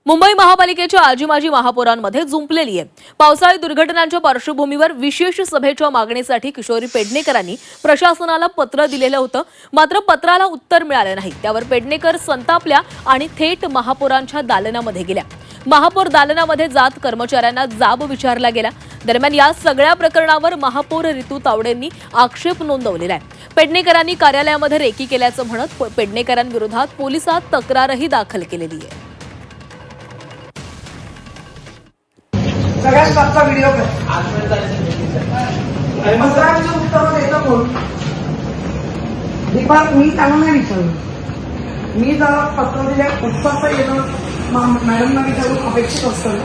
मुंबई महापालिकेच्या आजी माजी महापौरांमध्ये जुंपलेली आहे। पावसाळी दुर्घटनांच्या पार्श्वभूमीवर विशेष सभेच्या मागणीसाठी किशोरी पेडणेकरांनी प्रशासनाला पत्र दिलेलं होतं, मात्र पत्राला उत्तर मिळालं नाही। त्यावर पेडणेकर संतापल्या आणि थेट महापौरांच्या दालनामध्ये गेल्या। महापौर दालनामध्ये जात कर्मचाऱ्यांना जाब विचारला गेला। दरम्यान या सगळ्या प्रकरणावर महापौर रितू तावडेंनी आक्षेप नोंदवलेला आहे। पेडणेकरांनी कार्यालयामध्ये रेकी केल्याचं म्हणत पेडणेकरांविरोधात पोलिसात तक्रारही दाखल केलेली आहे। सगळ्यात टॉपचा व्हिडिओ मंत्र्यांच्या उत्तर देतो कोण दीपक मी त्यांना नाही विचारलं। मी जर पत्र दिले उत्तर तर येणं मॅडमना विचारून अपेक्षित असतं,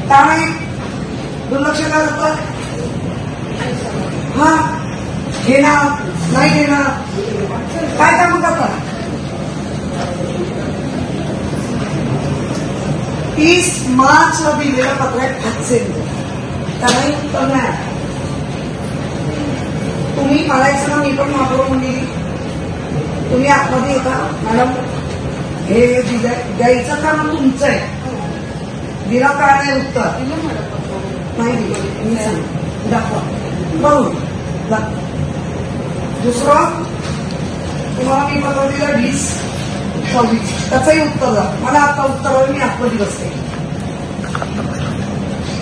त्यामुळे दुर्लक्ष करत हा घेणार नाही घेणार काय काम करतात। 30 मार्चला दिलेलं पत्र आहे हातचे, त्यालाही उत्तर नाही। तुम्ही म्हणायचं ना, मी पण महापौर म्हणली तुम्ही आतमध्ये येता मॅडम, हे द्यायचं काम तुमचं आहे, दिला काय नाही उत्तर नाही दिलं, मी सांग दाखवा बरोबर। दुसरं तुम्हाला मी पत्र दिलं 20-24, त्याचंही उत्तर द्या मला। आता उत्तरावर मी आतमध्ये बसते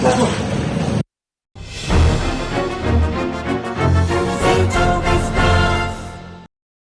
दाखवा।